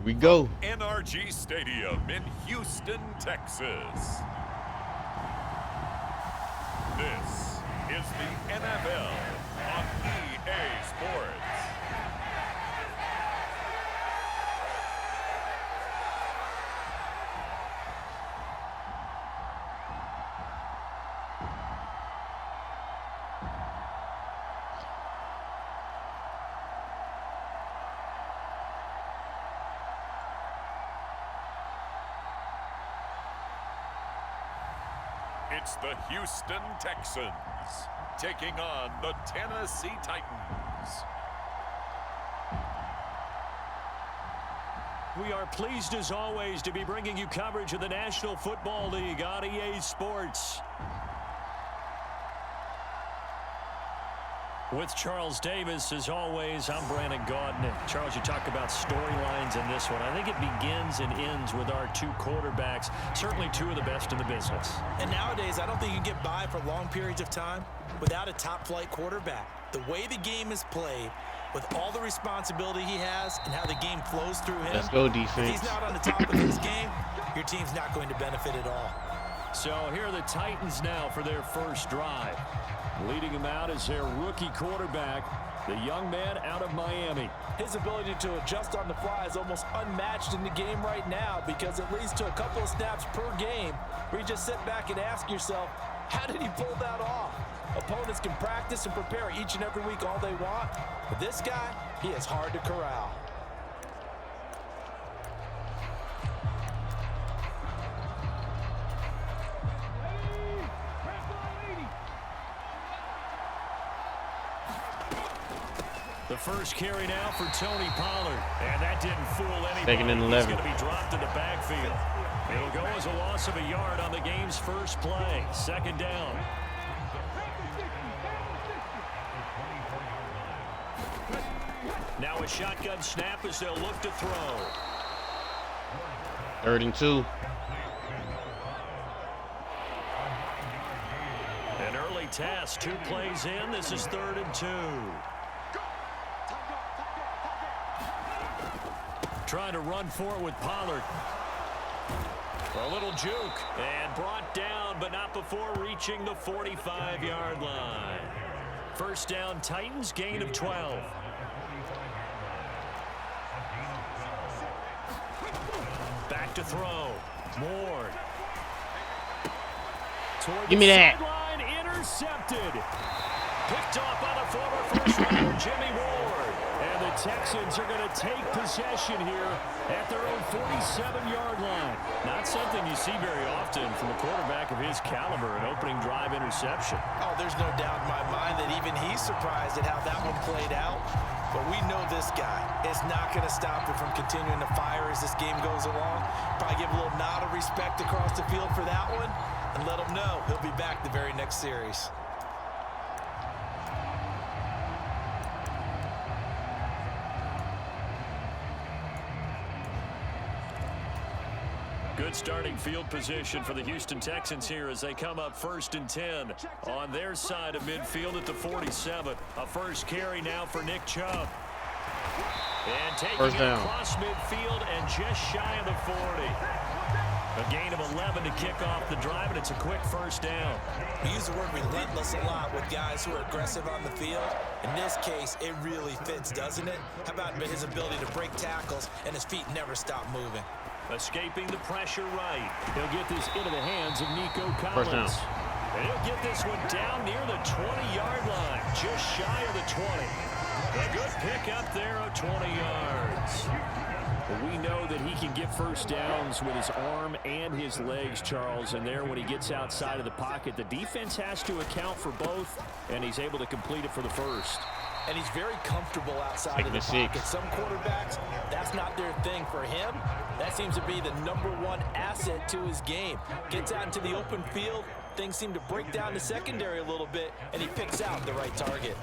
We go. NRG Stadium in Houston, Texas. This is the NFL on EA Sports. It's the Houston Texans taking on the Tennessee Titans. We are pleased as always to be bringing you coverage of the National Football League on EA Sports. With Charles Davis, as always, I'm Brandon Gaudin. Charles, you talk about storylines in this one. I think it begins and ends with our two quarterbacks, certainly two of the best in the business. And nowadays, I don't think you can get by for long periods of time without a top-flight quarterback. The way the game is played, with all the responsibility he has and how the game flows through him. Let's go, defense. If he's not on the top of his game, your team's not going to benefit at all. So here are the Titans now for their first drive. Leading him out is their rookie quarterback, the young man out of Miami. His ability to adjust on the fly is almost unmatched in the game right now because it leads to a couple of snaps per game where you just sit back and ask yourself, how did he pull that off? Opponents can practice and prepare each and every week all they want, but this guy, he is hard to corral. The first carry now for Tony Pollard, and that didn't fool anybody. Second and 11. He's going to be dropped in the backfield. It'll go as a loss of a yard on the game's first play. Second down. Now a shotgun snap as they'll look to throw. 3rd and 2. An early test, 2 plays in. This is 3rd and 2. Trying to run for it with Pollard. A little juke and brought down, but not before reaching the 45-yard line. First down, Titans, gain of 12. Back to throw. Ward. Give me that. Sideline, intercepted. Picked off by the former first-rounder Jimmy Ward. And the Texans are going to take possession here at their own 47-yard line. Not something you see very often from a quarterback of his caliber, an opening drive interception. Oh, there's no doubt in my mind that even he's surprised at how that one played out. But we know this guy is not going to stop him from continuing to fire as this game goes along. Probably give a little nod of respect across the field for that one and let him know he'll be back the very next series. Good starting field position for the Houston Texans here as they come up 1st and 10 on their side of midfield at the 47. A first carry now for Nick Chubb. And taking it across midfield and just shy of the 40. A gain of 11 to kick off the drive, and it's a quick first down. We use the word relentless a lot with guys who are aggressive on the field. In this case, it really fits, doesn't it? How about his ability to break tackles and his feet never stop moving? Escaping the pressure right. He'll get this into the hands of Nico Collins. First down. And he'll get this one down near the 20-yard line, just shy of the 20. A good pick up there of 20 yards. But we know that he can get first downs with his arm and his legs, Charles. And there, when he gets outside of the pocket, the defense has to account for both, and he's able to complete it for the first. And he's very comfortable outside of the pocket. Some quarterbacks, that's not their thing. For him, that seems to be the #1 asset to his game. Gets out into the open field, things seem to break down the secondary a little bit, and he picks out the right target.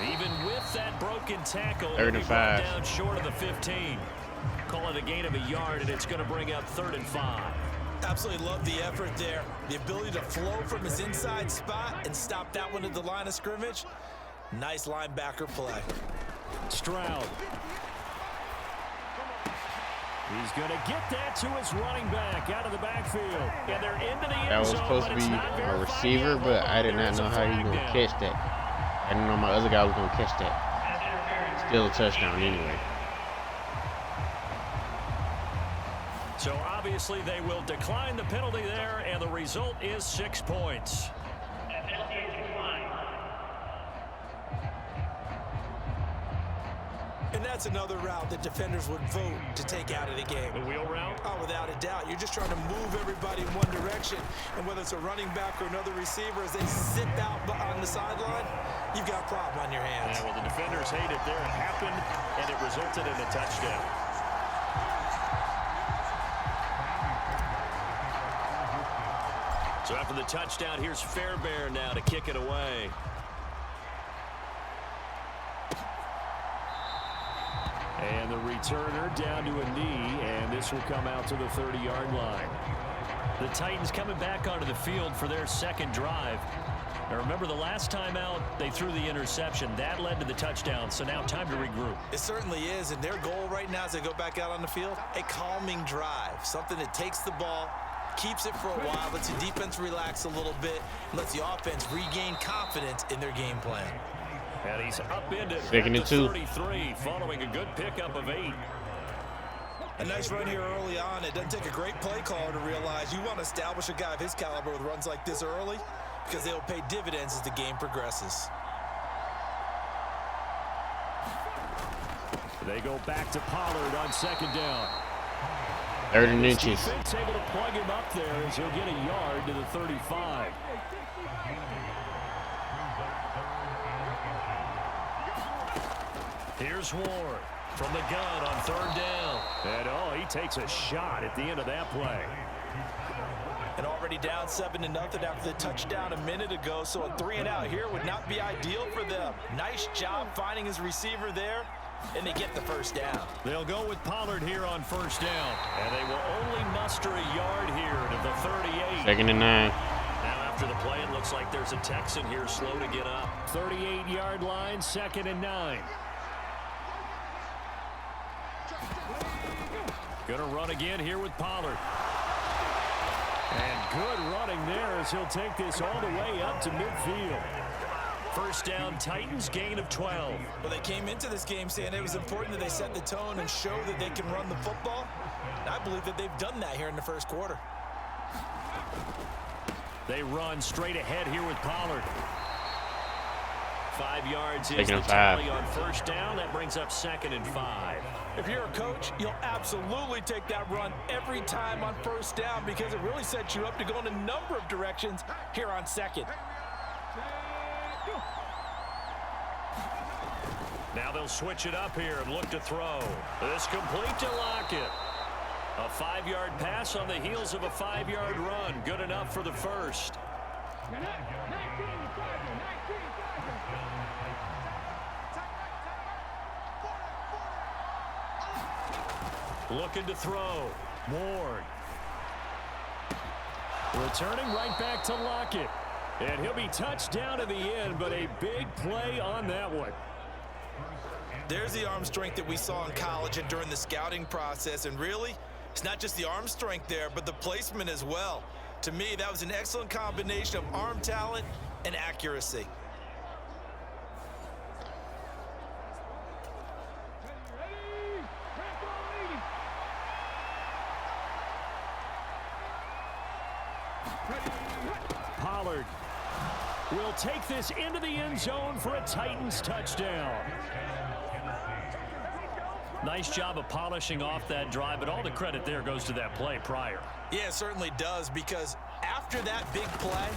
Even with that broken tackle, 3rd and 5. Down short of the 15. Call it a gain of a yard, and it's going to bring up 3rd and 5. Absolutely love the effort there. The ability to flow from his inside spot and stop that one at the line of scrimmage. Nice linebacker play. Stroud. He's going to get that to his running back out of the backfield. And they're into the end zone. That was supposed to be a receiver, but I did not know how he was going to catch that. I didn't know my other guy was going to catch that. Still a touchdown anyway. So obviously they will decline the penalty there, and the result is 6 points. And that's another route that defenders would vote to take out of the game. The wheel route? Oh, without a doubt. You're just trying to move everybody in one direction. And whether it's a running back or another receiver, as they sit out on the sideline, you've got a problem on your hands. Yeah, well, the defenders hate it there. It happened, and it resulted in a touchdown. So after the touchdown, here's Fairbairn now to kick it away. And the returner down to a knee, and this will come out to the 30-yard line. The Titans coming back onto the field for their second drive. Now remember, the last time out, they threw the interception. That led to the touchdown, so now time to regroup. It certainly is, and their goal right now as they go back out on the field, a calming drive, something that takes the ball, keeps it for a while, lets the defense relax a little bit, and lets the offense regain confidence in their game plan. And he's upended Second and 2. 33, following a good pickup of 8. A nice run here early on. It doesn't take a great play caller to realize you want to establish a guy of his caliber with runs like this early, because they'll pay dividends as the game progresses. They go back to Pollard on second down. 30 inches. Defense able to plug him up there as he'll get a yard to the 35. Here's Ward from the gun on third down. And he takes a shot at the end of that play. And already down 7-0 after the touchdown a minute ago, so a 3-and-out here would not be ideal for them. Nice job finding his receiver there, and they get the first down. They'll go with Pollard here on first down, and they will only muster a yard here to the 38. 2nd and 9. Now after the play, it looks like there's a Texan here slow to get up. 38-yard line, 2nd and 9. Going to run again here with Pollard. And good running there as he'll take this all the way up to midfield. First down, Titans, gain of 12. Well, they came into this game saying it was important that they set the tone and show that they can run the football. And I believe that they've done that here in the first quarter. They run straight ahead here with Pollard. 5 yards is Taking the tally on first down. That brings up 2nd and 5. If you're a coach, you'll absolutely take that run every time on first down because it really sets you up to go in a number of directions here on second. Now they'll switch it up here and look to throw. This complete to Lockett. A 5-yard pass on the heels of a 5-yard run. Good enough for the first. Looking to throw. Ward. Returning right back to Lockett. And he'll be touched down at the end, but a big play on that one. There's the arm strength that we saw in college and during the scouting process. And really, it's not just the arm strength there, but the placement as well. To me, that was an excellent combination of arm talent and accuracy. Pollard will take this into the end zone for a Titans touchdown. Nice job of polishing off that drive, but all the credit there goes to that play prior. Yeah, it certainly does, because after that big play,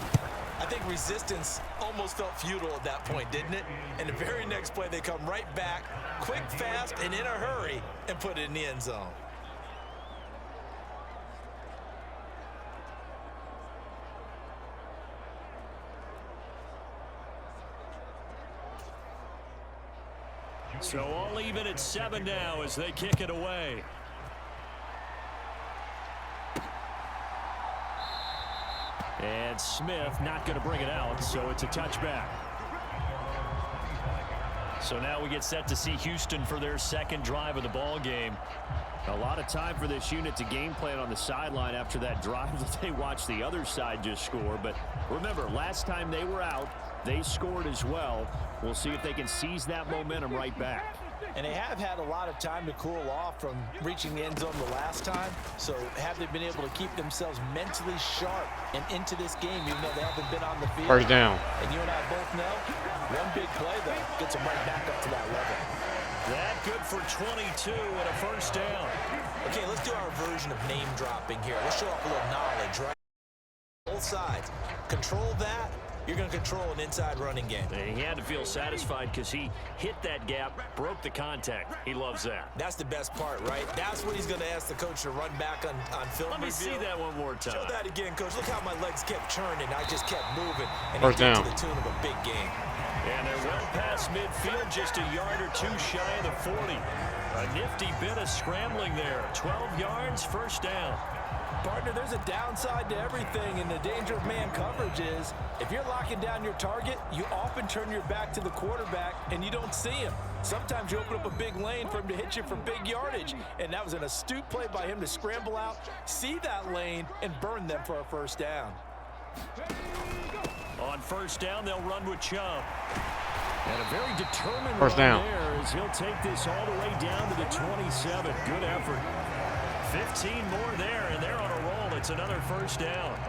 I think resistance almost felt futile at that point, didn't it? And the very next play, they come right back, quick, fast, and in a hurry, and put it in the end zone. So all even at 7 now as they kick it away. And Smith not going to bring it out, so it's a touchback. So now we get set to see Houston for their second drive of the ball game. A lot of time for this unit to game plan on the sideline after that drive that they watched the other side just score. But remember, last time they were out, they scored as well. We'll see if they can seize that momentum right back. And they have had a lot of time to cool off from reaching the end zone the last time. So have they been able to keep themselves mentally sharp and into this game, even though they haven't been on the field? First down. And you and I both know, one big play, though, gets them right back up to that level. That good for 22 and a first down. Okay, let's do our version of name dropping here. Let's show off a little knowledge, right? Both sides. Control that. You're going to control an inside running game. And he had to feel satisfied because he hit that gap, broke the contact. He loves that. That's the best part, right? That's what he's going to ask the coach to run back on film Let me review. see that one more time. Show that again, coach. Look how my legs kept churning. I just kept moving. And First it got down. to the tune of a big game. And they're well past midfield, just a yard or two shy of the 40. A nifty bit of scrambling there. 12 yards, first down. Partner, there's a downside to everything, and the danger of man coverage is if you're locking down your target, you often turn your back to the quarterback and you don't see him. Sometimes you open up a big lane for him to hit you for big yardage, and that was an astute play by him to scramble out, see that lane, and burn them for a first down. On first down, they'll run with Chubb. And a very determined First run down. there as he'll take this all the way down to the 27. Good effort. 15 more there, and they're on a roll. It's another first down.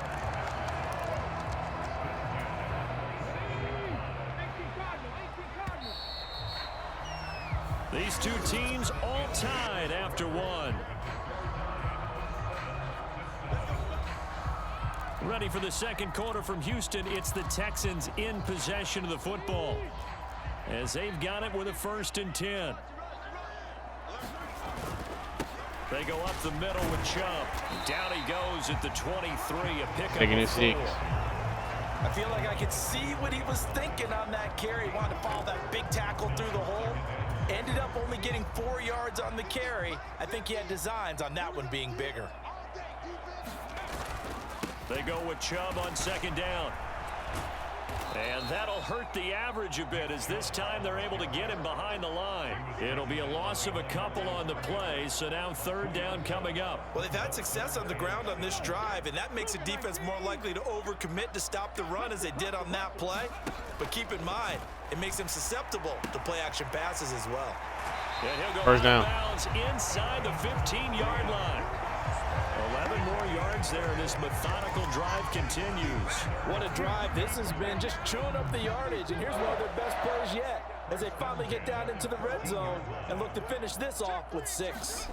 These two teams all tied after one. Ready for the second quarter from Houston. It's the Texans in possession of the football as they've got it with a 1st and 10. They go up the middle with Chubb. Down he goes at the 23. A pickup. Taking it 6. I feel like I could see what he was thinking on that carry. He wanted to follow that big tackle through the hole. Ended up only getting 4 yards on the carry. I think he had designs on that one being bigger. They go with Chubb on 2nd down. And that'll hurt the average a bit as this time they're able to get him behind the line. It'll be a loss of a couple on the play, so now 3rd down coming up. Well, they've had success on the ground on this drive, and that makes a defense more likely to overcommit to stop the run as they did on that play. But keep in mind, it makes them susceptible to play-action passes as well. And he'll go First down. out of bounds inside the 15-yard line. 11 more yards there, and this methodical drive continues. What a drive this has been, just chewing up the yardage. And here's one of their best plays yet as they finally get down into the red zone and look to finish this off with 6.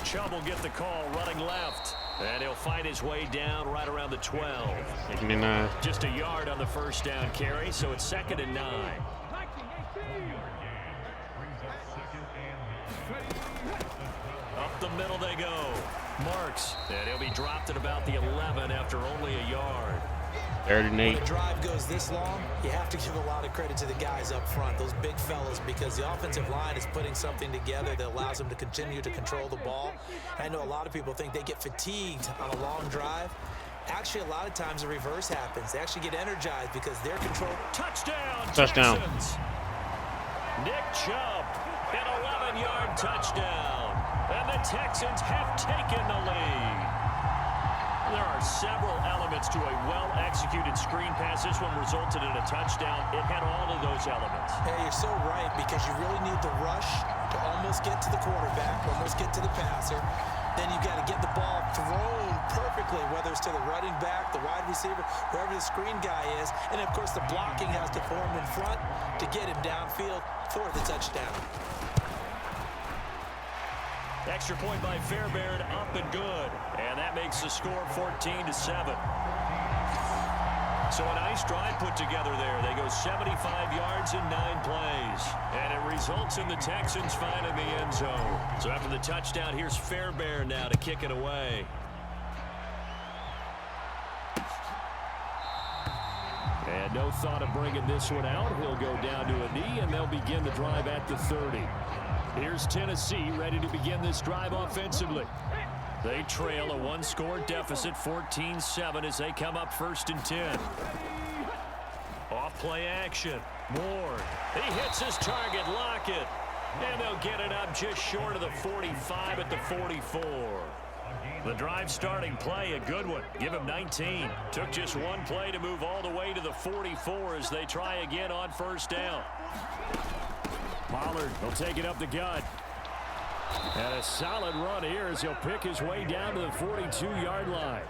Chubb will get the call running left, and he'll find his way down right around the 12. 2nd and 9. Just a yard on the first down carry, so it's 2nd and 9. Up the middle they go. Marks, and he'll be dropped at about the 11 after only a yard. 3rd and 8. When a drive goes this long, you have to give a lot of credit to the guys up front, those big fellas, because the offensive line is putting something together that allows them to continue to control the ball. I know a lot of people think they get fatigued on a long drive. Actually, a lot of times the reverse happens. They actually get energized because they're controlled. Touchdown, Touchdown. Texans. Nick Chubb, an 11-yard touchdown. And the Texans have taken the lead. There are several elements to a well-executed screen pass. This one resulted in a touchdown. It had all of those elements. Hey, you're so right, because you really need the rush to almost get to the quarterback, almost get to the passer. Then you got to get the ball thrown perfectly, whether it's to the running back, the wide receiver, whoever the screen guy is. And, of course, the blocking has to form in front to get him downfield for the touchdown. Extra point by Fairbairn, up and good. And that makes the score 14-7. So a nice drive put together there. They go 75 yards in 9 plays. And it results in the Texans finding the end zone. So after the touchdown, here's Fairbairn now to kick it away. And no thought of bringing this one out. He'll go down to a knee, and they'll begin the drive at the 30. Here's Tennessee ready to begin this drive offensively. They trail a 1-score deficit, 14-7, as they come up 1st and 10. Off play action. Ward. He hits his target, Lockett. And they'll get it up just short of the 45 at the 44. The drive starting play, a good one. Give him 19. Took just one play to move all the way to the 44 as they try again on first down. Pollard will take it up the gut. And a solid run here as he'll pick his way down to the 42-yard line.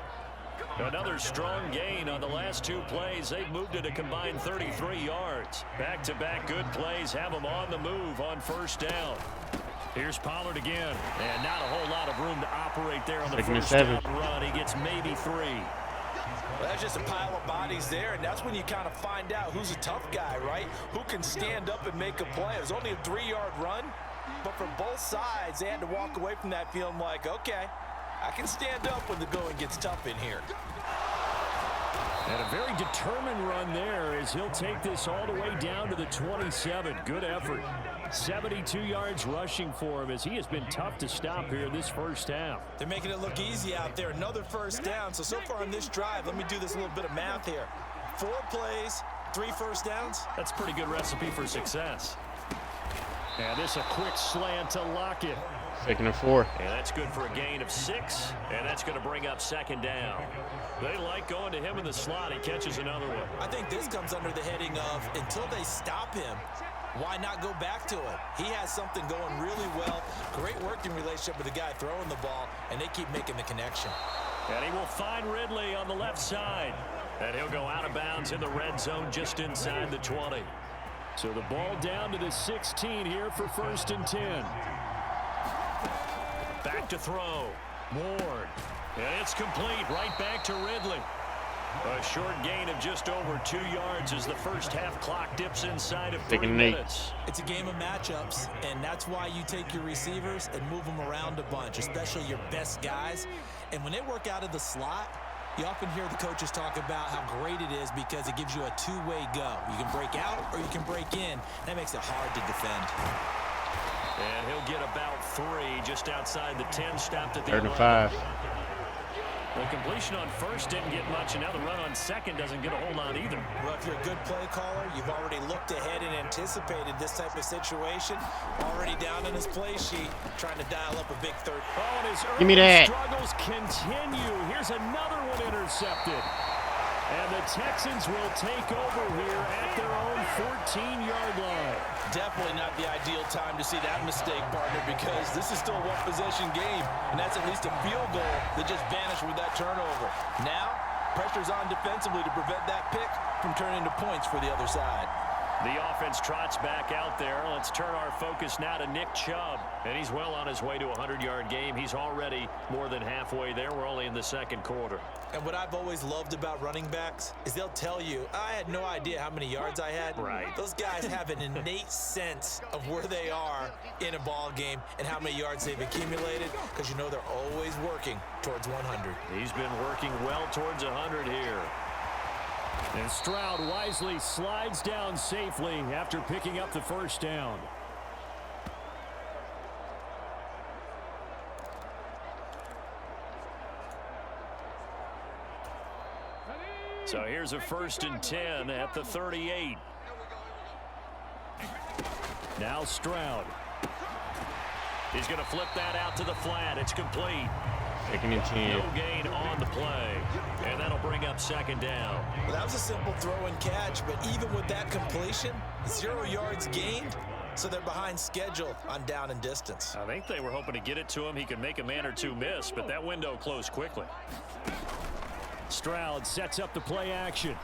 Another strong gain on the last two plays. They've moved it a combined 33 yards. Back-to-back good plays have them on the move on first down. Here's Pollard again. And not a whole lot of room to operate there on the first down run. He gets maybe 3. Well, that's just a pile of bodies there, and that's when you kind of find out who's a tough guy, right? Who can stand up and make a play. It was only a 3-yard run, but for both sides, they had to walk away from that feeling like, okay, I can stand up when the going gets tough in here. And a very determined run there as he'll take this all the way down to the 27. Good effort. 72 yards rushing for him as he has been tough to stop here this first half. They're making it look easy out there. Another first down. So far on this drive, let me do this little bit of math here. 4 plays, 3 first downs. That's a pretty good recipe for success. And this a quick slant to Lockett. 2nd and 4. And that's good for a gain of 6. And that's going to bring up 2nd down. They like going to him in the slot. He catches another one. I think this comes under the heading of until they stop him, why not go back to it? He has something going really well. Great working relationship with the guy throwing the ball, and they keep making the connection. And he will find Ridley on the left side. And he'll go out of bounds in the red zone just inside the 20. So the ball down to the 16 here for 1st and 10. Back to throw. Ward. And it's complete. Right back to Ridley. A short gain of just over 2 yards as the first half clock dips inside of 3 minutes. It's a game of matchups, and that's why you take your receivers and move them around a bunch, especially your best guys. And when they work out of the slot, you often hear the coaches talk about how great it is because it gives you a two-way go. You can break out or you can break in. That makes it hard to defend. And he'll get about 3 just outside the 10, stopped at the 3rd and 5. The completion on first didn't get much, and now the run on second doesn't get a whole lot either. Well, if you're a good play caller, you've already looked ahead and anticipated this type of situation. Already down in his play sheet, trying to dial up a big third. Oh, and his Give me that. struggles continue. Here's another one intercepted. And the Texans will take over here at their own 14-yard line. Definitely not the ideal time to see that mistake, partner, because this is still a one-possession game, and that's at least a field goal that just vanished with that turnover. Now, pressure's on defensively to prevent that pick from turning into points for the other side. The offense trots back out there. Let's turn our focus now to Nick Chubb. And he's well on his way to a 100-yard game. He's already more than halfway there. We're only in the second quarter. And what I've always loved about running backs is they'll tell you, I had no idea how many yards I had. Right. Those guys have an innate sense of where they are in a ball game and how many yards they've accumulated because you know they're always working towards 100. He's been working well towards 100 here. And Stroud wisely slides down safely after picking up the first down. So here's a 1st and 10 at the 38. Now Stroud. He's going to flip that out to the flat. It's complete. 2nd and 10. No gain on the play. And that'll bring up 2nd down. Well, that was a simple throw and catch, but even with that completion, 0 yards gained, so they're behind schedule on down and distance. I think they were hoping to get it to him. He could make a man or two miss, but that window closed quickly. Stroud sets up the play action.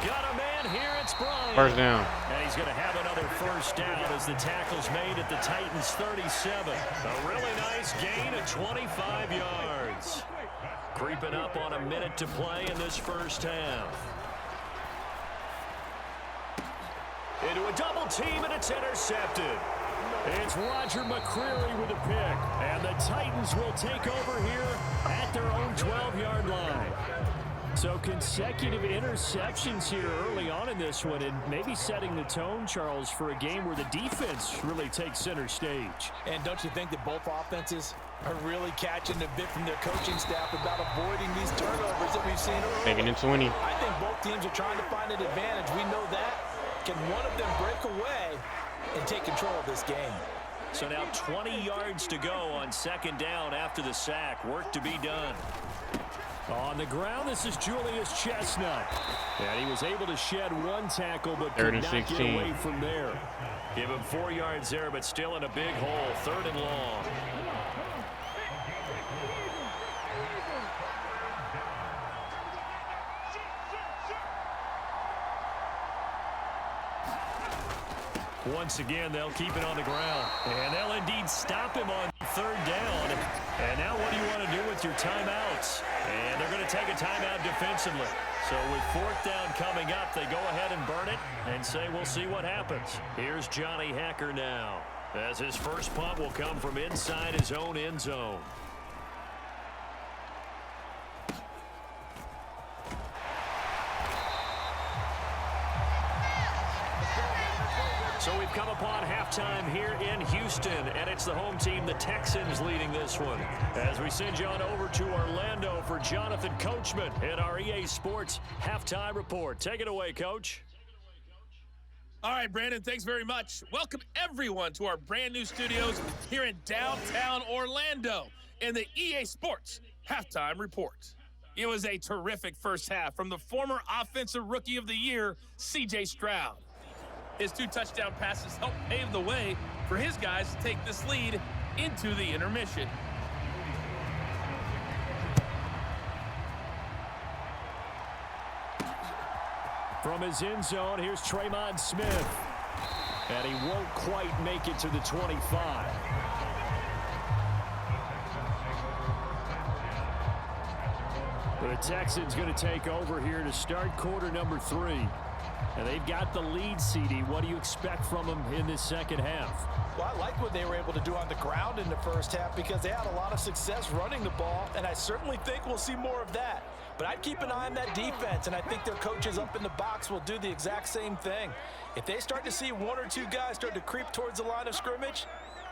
Got a man here, it's Bryant. 1st down. And he's going to have another first down as the tackle's made at the Titans 37. A really nice gain of 25 yards. Creeping up on a minute to play in this first half. Into a double team, and it's intercepted. It's Roger McCreary with a pick. And the Titans will take over here at their own 12-yard line. So consecutive interceptions here early on in this one, and maybe setting the tone, Charles, for a game where the defense really takes center stage. And don't you think that both offenses are really catching a bit from their coaching staff about avoiding these turnovers that we've seen early? Taking it 20. I think both teams are trying to find an advantage. We know that. Can one of them break away and take control of this game? So now 20 yards to go on second down after the sack. Work to be done. On the ground, this is Julius Chestnut. And he was able to shed one tackle, but could not get away from there. Give him 4 yards there, but still in a big hole. 3rd and long. Once again, they'll keep it on the ground. And they'll indeed stop him on 3rd down. And now what do you want to do with your timeouts? And they're going to take a timeout defensively. So with 4th down coming up, they go ahead and burn it and say, we'll see what happens. Here's Johnny Hekker now, as his first punt will come from inside his own end zone. So we've come upon halftime here in Houston, and it's the home team, the Texans, leading this one. As we send you on over to Orlando for Jonathan Coachman in our EA Sports Halftime Report. Take it away, Coach. All right, Brandon, thanks very much. Welcome, everyone, to our brand new studios here in downtown Orlando in the EA Sports Halftime Report. It was a terrific first half from the former Offensive Rookie of the Year, C.J. Stroud. His 2 touchdown passes helped pave the way for his guys to take this lead into the intermission. From his end zone, here's Traymon Smith. And he won't quite make it to the 25. The Texans going to take over here to start quarter number 3. And they've got the lead, CD. What do you expect from them in this second half? Well, I like what they were able to do on the ground in the first half because they had a lot of success running the ball, and I certainly think we'll see more of that. But I'd keep an eye on that defense, and I think their coaches up in the box will do the exact same thing. If they start to see 1 or 2 guys start to creep towards the line of scrimmage,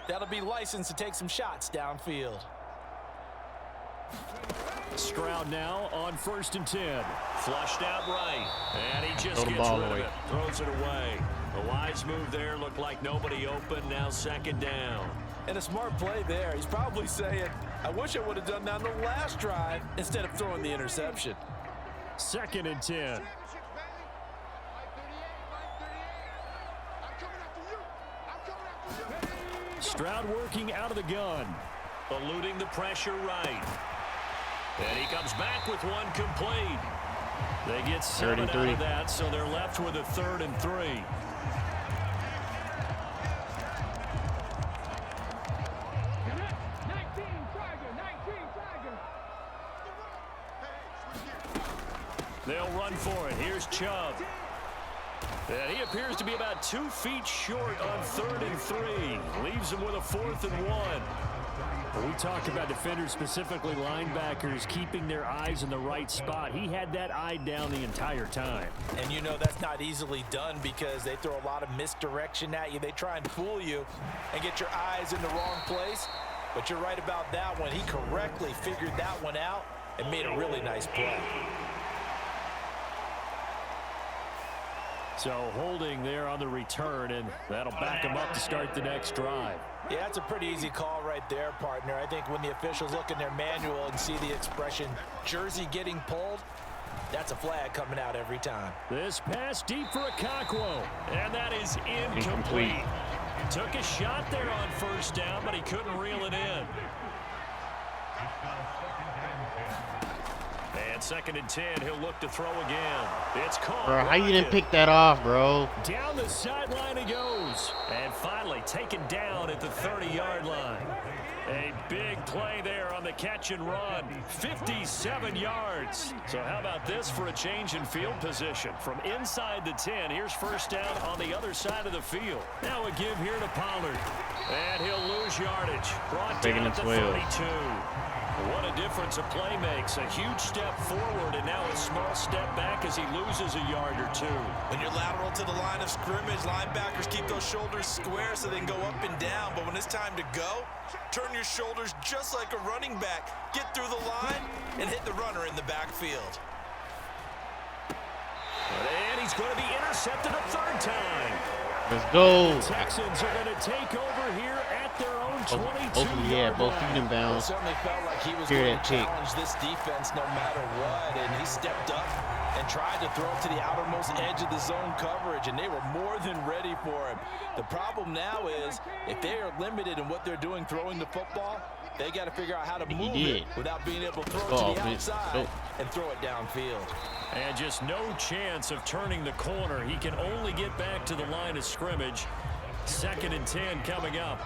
that'll be licensed to take some shots downfield. Stroud now on 1st and 10. Flushed out right. And he just gets ball rid of away. it. Throws it away. The wise move there. Looked like nobody open. Now 2nd down. And a smart play there. He's probably saying, I wish I would have done that on the last drive instead of throwing the interception. 2nd and 10. Stroud working out of the gun. Eluding the pressure right. And he comes back with one complete. They get 7 out of that, so they're left with a 3rd and 3. They'll run for it. Here's Chubb. And he appears to be about 2 feet short on 3rd and 3. Leaves him with a 4th and 1. When we talk about defenders, specifically linebackers, keeping their eyes in the right spot, he had that eye down the entire time. And you know that's not easily done because they throw a lot of misdirection at you. They try and fool you and get your eyes in the wrong place. But you're right about that one. He correctly figured that one out and made a really nice play. So holding there on the return, and that'll back him up to start the next drive. Yeah, it's a pretty easy call right there, partner. I think when the officials look in their manual and see the expression jersey getting pulled, that's a flag coming out every time. This pass deep for Okonkwo, and that is incomplete. Took a shot there on 1st down, but he couldn't reel it in. And 2nd and 10, he'll look to throw again. It's caught. Bro, how you didn't pick that off, bro? Down the sideline he goes. And finally taken down at the 30-yard line. A big play there on the catch and run. 57 yards. So how about this for a change in field position? From inside the 10, here's 1st down on the other side of the field. Now a give here to Pollard. And he'll lose yardage. Brought Taking down it at the 12. 32. What a difference a play makes. A huge step forward and now a small step back as he loses a yard or two. When you're lateral to the line of scrimmage, linebackers keep those shoulders square so they can go up and down. But when it's time to go, turn your shoulders just like a running back. Get through the line and hit the runner in the backfield. And he's going to be intercepted a third time. Let's go. The Texans are going to take over here at their own 22-yard Yeah, both line. feet in It bounds. certainly felt like he was Hear going that to tick. challenge this defense no matter what, and he stepped up and tried to throw it to the outermost edge of the zone coverage, and they were more than ready for him. The problem now is if they are limited in what they're doing throwing the football, they got to figure out how to move it without being able to throw it to the outside and throw it downfield. And just no chance of turning the corner. He can only get back to the line of scrimmage. 2nd and 10 coming up.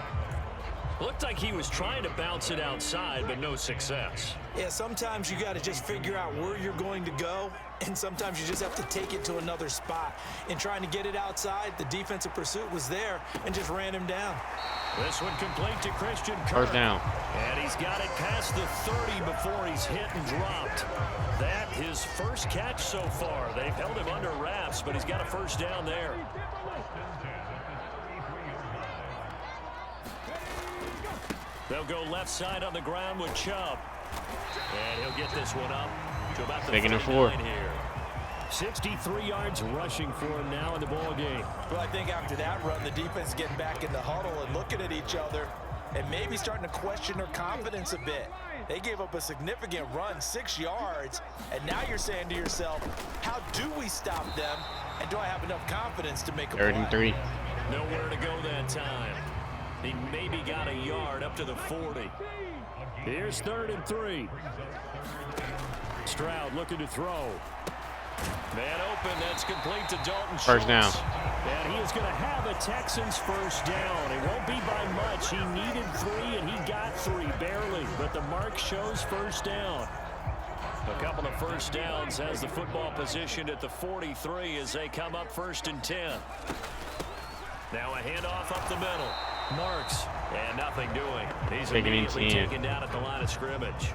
Looked like he was trying to bounce it outside, but no success. Yeah, sometimes you got to just figure out where you're going to go, and sometimes you just have to take it to another spot. In trying to get it outside, the defensive pursuit was there and just ran him down. This one complete to Christian Kirk. First down. And he's got it past the 30 before he's hit and dropped. That his first catch so far. They've held him under wraps, but he's got a first down there. They'll go left side on the ground with Chubb. And he'll get this one up to about the 2nd and 4 here. 63 yards rushing for him now in the ball game. Well, I think after that run, the defense is getting back in the huddle and looking at each other and maybe starting to question their confidence a bit. They gave up a significant run, 6 yards, and now you're saying to yourself, how do we stop them, and do I have enough confidence to make a play? 3rd and 3. Nowhere to go that time. He maybe got a yard up to the 40. Here's 3rd and 3. Stroud looking to throw. Man open, that's complete to Dalton Schultz. First down. And he is going to have a Texans first down. It won't be by much. He needed 3, and he got 3, barely. But the mark shows first down. A couple of first downs has the football positioned at the 43 as they come up 1st and 10. Now a handoff up the middle. Marks, and nothing doing. He's immediately taken down at the line of scrimmage.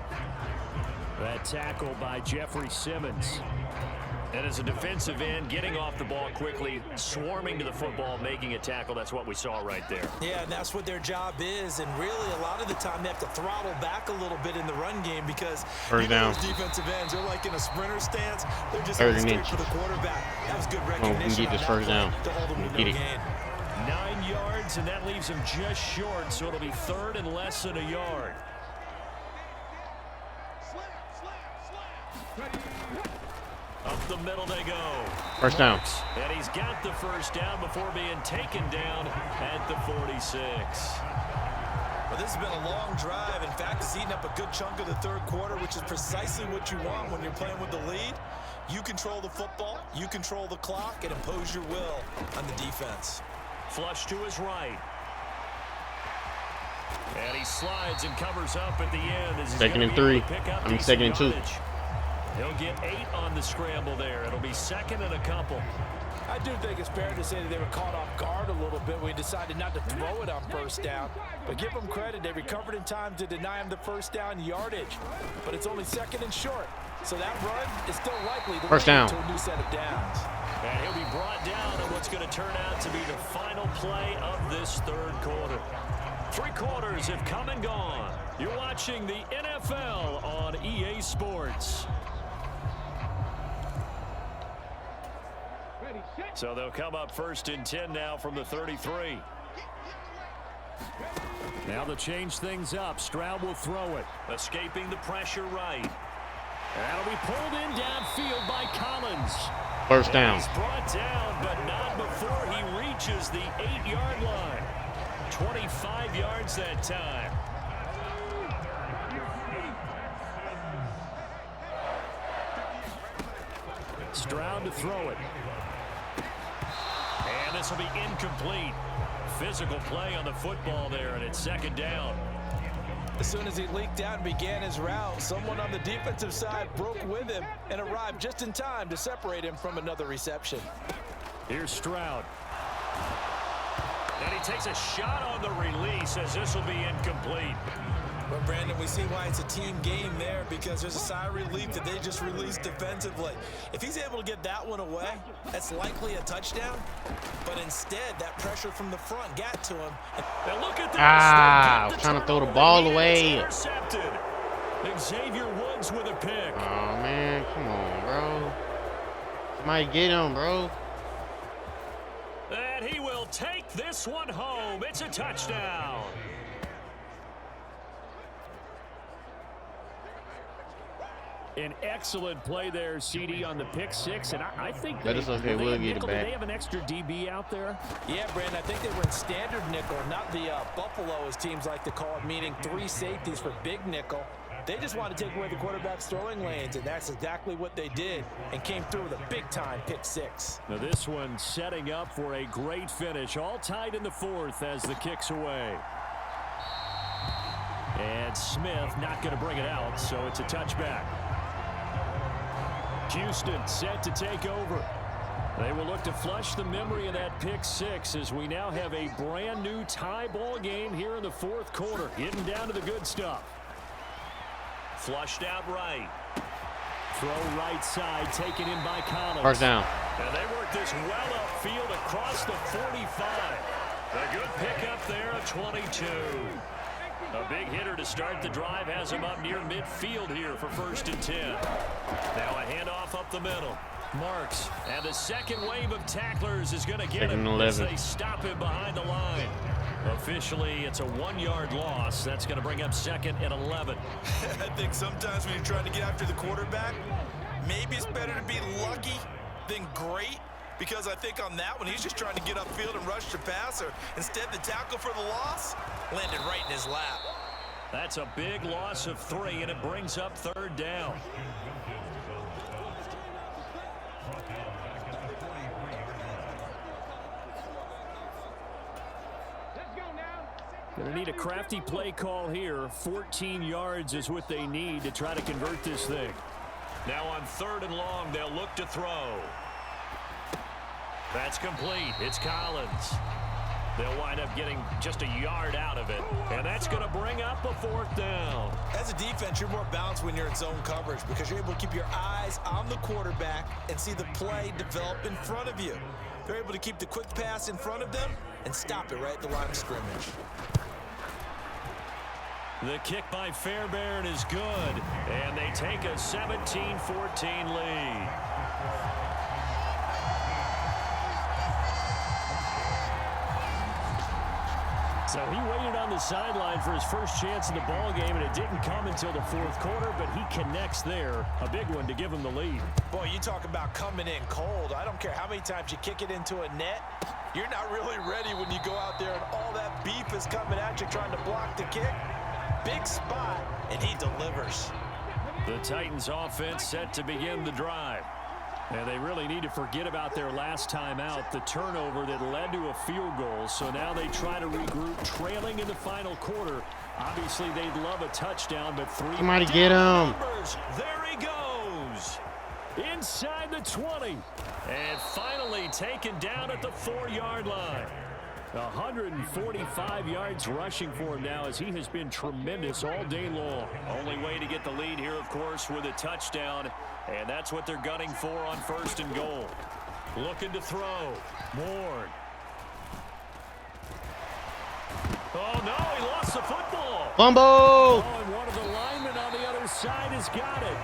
That tackle by Jeffrey Simmons. And as a defensive end, getting off the ball quickly, swarming to the football, making a tackle. That's what we saw right there. Yeah, and that's what their job is. And really, a lot of the time, they have to throttle back a little bit in the run game because First down. those defensive ends are like in a sprinter stance. They're just 3rd going and straight inch. for the quarterback. That was good Oh, we recognition. can get this on first that down. play to hold them to no Get it. gain. 9 yards, and that leaves him just short, so it'll be 3rd and less than a yard. Up the middle they go. First down. And he's got the first down before being taken down at the 46. Well, this has been a long drive. In fact, it's eaten up a good chunk of the 3rd quarter, which is precisely what you want when you're playing with the lead. You control the football, you control the clock, and impose your will on the defense. Flush to his right. And he slides and covers up at the end. As he's 2nd and 3. I mean, 2nd and 2. He'll get 8 on the scramble there. It'll be 2nd and a couple. I do think it's fair to say that they were caught off guard a little bit. We decided not to throw it on first down. But give them credit. They recovered in time to deny him the first down yardage. But it's only 2nd and short. So that run is still likely to First down. to a new set of downs. And he'll be brought down on what's going to turn out to be the final play of this 3rd quarter. 3 quarters have come and gone. You're watching the NFL on EA Sports. So they'll come up 1st and 10 now from the 33. Now to change things up, Stroud will throw it. Escaping the pressure right. That'll be pulled in downfield by Collins. First down. He's brought down, but not before he reaches the 8-yard line. 25 yards that time. Stroud to throw it. And this will be incomplete. Physical play on the football there, and it's 2nd down. As soon as he leaked out and began his route, someone on the defensive side broke with him and arrived just in time to separate him from another reception. Here's Stroud. And he takes a shot on the release as this will be incomplete. But, Brandon, we see why it's a team game there, because there's a sigh of relief that they just released defensively. If he's able to get that one away, that's likely a touchdown. But instead, that pressure from the front got to him. And look at this. I was trying to throw the ball away. Intercepted. Xavier Woods with a pick. Oh, man. Come on, bro. Somebody get him, bro. And he will take this one home. It's a touchdown. An excellent play there, CD, on the pick six, and I think that is okay. We'll get it back. Do they have an extra DB out there? Yeah, Brandon, I think they were in standard nickel, not the Buffalo, as teams like to call it, meaning 3 safeties for big nickel. They just want to take away the quarterback's throwing lanes, and that's exactly what they did, and came through with a big-time pick six. Now this one setting up for a great finish, all tied in the fourth as the kick's away. And Smith not going to bring it out, so it's a touchback. Houston set to take over. They will look to flush the memory of that pick six as we now have a brand new tie ball game here in the fourth quarter. Getting down to the good stuff. Flushed out right. Throw right side, taken in by Collins. First down. And they work this well upfield across the 45. A good pick up there at 22. A big hitter to start the drive has him up near midfield here for 1st and 10. Now a handoff up the middle. Marks, and the second wave of tacklers is going to get him as they stop him behind the line. Officially, it's a 1-yard loss. That's going to bring up 2nd and 11. I think sometimes when you're trying to get after the quarterback, maybe it's better to be lucky than great. Because I think on that one, he's just trying to get upfield and rush the passer. Instead, the tackle for the loss landed right in his lap. That's a big loss of 3, and it brings up 3rd down. Going to need a crafty play call here. 14 yards is what they need to try to convert this thing. Now on 3rd and long, they'll look to throw. That's complete. It's Collins. They'll wind up getting just a yard out of it. And that's going to bring up a 4th down. As a defense, you're more balanced when you're in zone coverage because you're able to keep your eyes on the quarterback and see the play develop in front of you. They're able to keep the quick pass in front of them and stop it right at the line of scrimmage. The kick by Fairbairn is good. And they take a 17-14 lead. So he waited on the sideline for his first chance in the ball game, and it didn't come until the 4th quarter, but he connects there. A big one to give him the lead. Boy, you talk about coming in cold. I don't care how many times you kick it into a net. You're not really ready when you go out there and all that beef is coming at you trying to block the kick. Big spot, and he delivers. The Titans offense set to begin the drive. And they really need to forget about their last time out, the turnover that led to a field goal. So now they try to regroup, trailing in the final quarter. Obviously, they'd love a touchdown, but 3 Somebody get him. There he goes. Inside the 20. And finally taken down at the 4-yard line. 145 yards rushing for him now as he has been tremendous all day long. Only way to get the lead here, of course, with a touchdown. And that's what they're gunning for on 1st and goal. Looking to throw. Moore. Oh, no, he lost the football. Fumble. Oh, and one of the linemen on the other side has got it.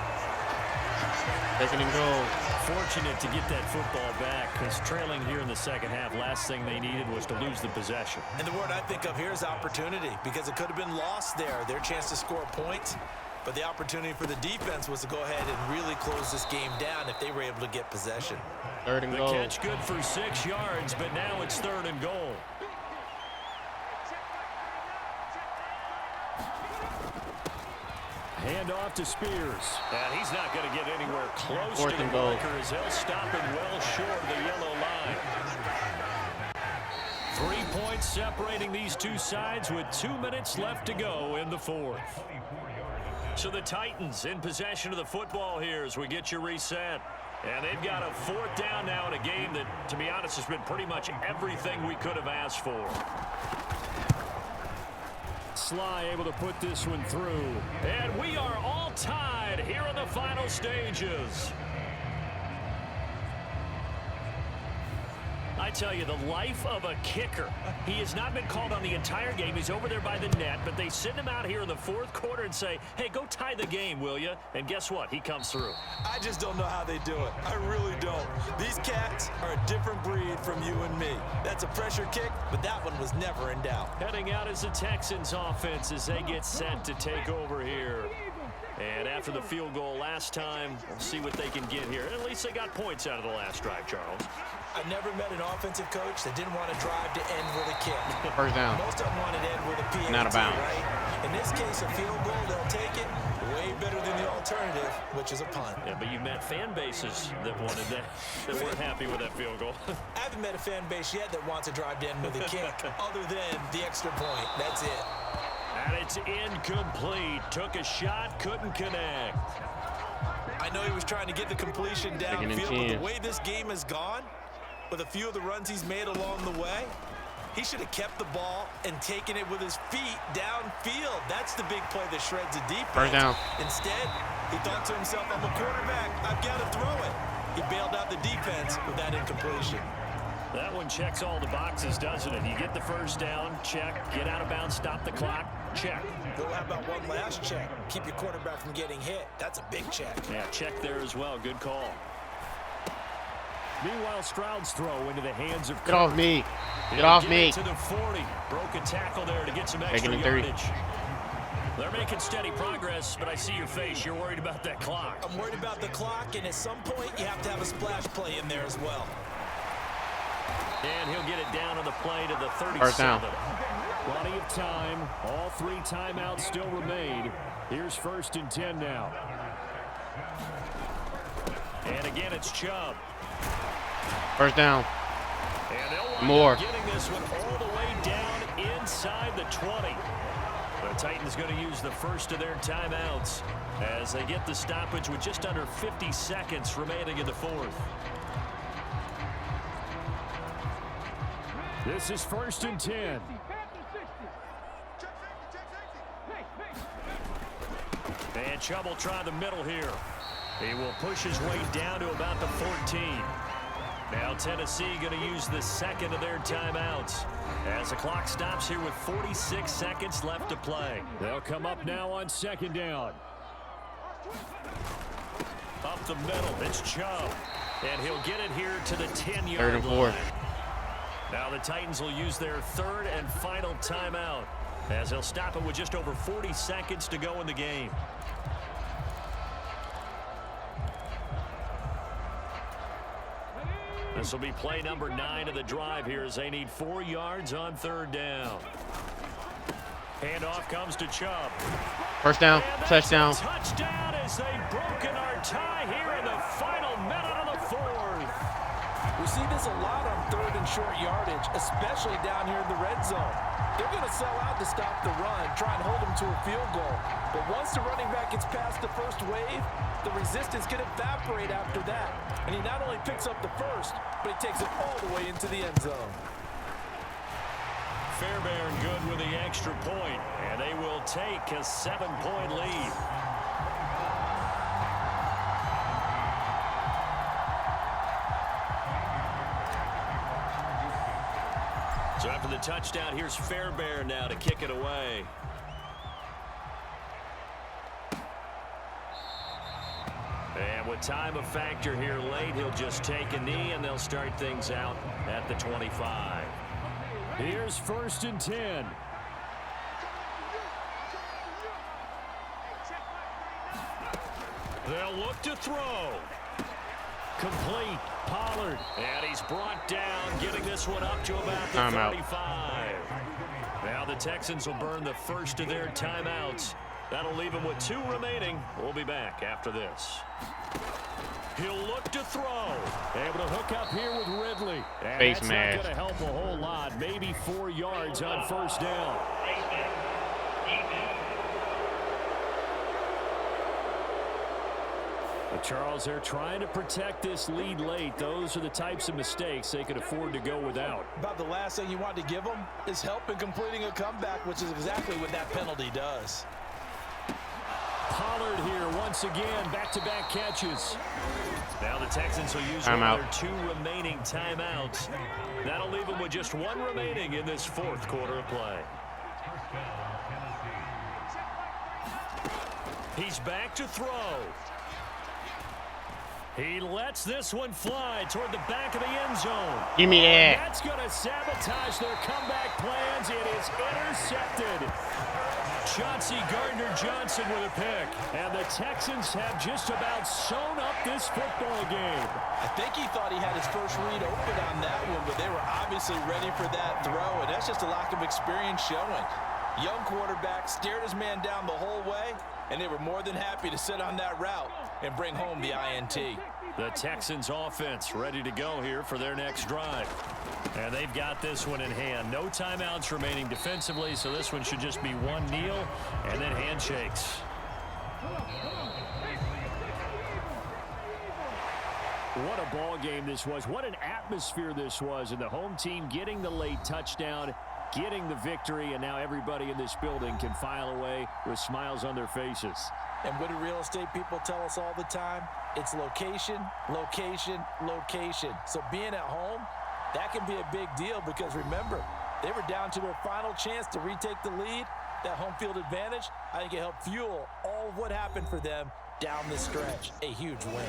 2nd and goal. Fortunate to get that football back because trailing here in the second half, last thing they needed was to lose the possession. And the word I think of here is opportunity because it could have been lost there, their chance to score points. But the opportunity for the defense was to go ahead and really close this game down if they were able to get possession. 3rd and goal. The catch good for 6 yards, but now it's 3rd and goal. Hand off to Spears. And he's not going to get anywhere close to the marker as they'll stop him well short of the yellow line. 3 points separating these two sides with 2 minutes left to go in the 4th. So the Titans in possession of the football here as we get you reset. And they've got a 4th down now in a game that, to be honest, has been pretty much everything we could have asked for. Sly able to put this one through. And we are all tied here in the final stages. I tell you, the life of a kicker. He has not been called on the entire game. He's over there by the net, but they send him out here in the 4th quarter and say, hey, go tie the game, will you? And guess what? He comes through. I just don't know how they do it. I really don't. These cats are a different breed from you and me. That's a pressure kick, but that one was never in doubt. Heading out is the Texans offense as they get set to take over here. And after the field goal last time, we'll see what they can get here. At least they got points out of the last drive, Charles. I've never met an offensive coach that didn't want to drive to end with a kick. First down. Most of them want to end with a PAT, Not a bounce. right? In this case, a field goal, they'll take it way better than the alternative, which is a punt. Yeah, but you've met fan bases that wanted that weren't happy with that field goal. I haven't met a fan base yet that wants to drive to end with a kick, other than the extra point. That's it. And it's incomplete. Took a shot, couldn't connect. I know he was trying to get the completion downfield, but the way this game has gone, with a few of the runs he's made along the way, he should have kept the ball and taken it with his feet downfield. That's the big play that shreds a defense. First down. Instead, he thought to himself, I'm a quarterback. I've got to throw it. He bailed out the defense with that incompletion. That one checks all the boxes, doesn't it? You get the first down, check. Get out of bounds, stop the clock, check. Well, how about one last check? Keep your quarterback from getting hit. That's a big check. Yeah, check there as well. Good call. Meanwhile, Stroud's throw into the hands of Kirk. Get off me. Get off me. To the 40. Broke a tackle there to get some extra yardage. They're making steady progress, but I see your face. You're worried about that clock. I'm worried about the clock, and at some point, you have to have a splash play in there as well. And he'll get it down on the play to the 37. First down. Plenty of time. All 3 timeouts still remain. Here's 1st and 10 now. And again, it's Chubb. First down. And they'll More. Getting this one all the way down inside the 20. The Titans going to use the first of their timeouts as they get the stoppage with just under 50 seconds remaining in the 4th. This is 1st and 10. And Chubb will try the middle here. He will push his way down to about the 14. Now Tennessee going to use the 2nd of their timeouts as the clock stops here with 46 seconds left to play. They'll come up now on 2nd down. Up the middle, it's Chubb. And he'll get it here to the 10-yard line. 3rd and 4. Now the Titans will use their 3rd and final timeout as they'll stop it with just over 40 seconds to go in the game. This will be play number 9 of the drive here as they need 4 yards on 3rd down. Handoff comes to Chubb. First down. Touchdown. Touchdown as they've broken our tie here in the final minute of the 4th. We see this a lot on 3rd and short yardage, especially down here in the red zone. They're going to sell out to stop the run, try and hold them to a field goal. But once the running back gets past the first wave, the resistance can evaporate after that. And he not only picks up the first, but he takes it all the way into the end zone. Fairbairn good with the extra point, and they will take a 7-point lead. So after the touchdown, here's Fairbairn now to kick it away. And with time a factor here late, he'll just take a knee, and they'll start things out at the 25. Here's 1st and 10. They'll look to throw. Complete. Pollard. And he's brought down, getting this one up to about the 35. Now the Texans will burn the first of their timeouts. That'll leave them with 2 remaining. We'll be back after this. He'll look to throw. Able to hook up here with Ridley. And Face that's mask. not going to help a whole lot. Maybe 4 yards on 1st down. But Charles, they're trying to protect this lead late. Those are the types of mistakes they could afford to go without. About the last thing you want to give them is help in completing a comeback, which is exactly what that penalty does. Pollard here once again, back-to-back catches. Now the Texans will use one of their 2 remaining timeouts. That'll leave them with just 1 remaining in this 4th quarter of play. He's back to throw. He lets this one fly toward the back of the end zone. Give me that. That's going to sabotage their comeback plans. It is intercepted. Chauncey Gardner-Johnson with a pick. And the Texans have just about sewn up this football game. I think he thought he had his first read open on that one, but they were obviously ready for that throw, and that's just a lack of experience showing. Young quarterback stared his man down the whole way, and they were more than happy to sit on that route and bring home the INT. The Texans offense ready to go here for their next drive. And they've got this one in hand. No timeouts remaining defensively, so this one should just be one kneel and then handshakes. What a ball game this was. What an atmosphere this was. And the home team getting the late touchdown, getting the victory, and now everybody in this building can file away with smiles on their faces. And what do real estate people tell us all the time? It's location, location, location. So being at home, that can be a big deal because remember, they were down to their final chance to retake the lead. That home field advantage, I think it helped fuel all of what happened for them down the stretch. A huge win.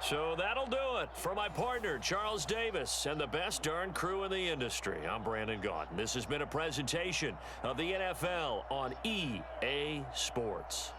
So that'll do it for my partner, Charles Davis, and the best darn crew in the industry. I'm Brandon Gaudin. This has been a presentation of the NFL on EA Sports.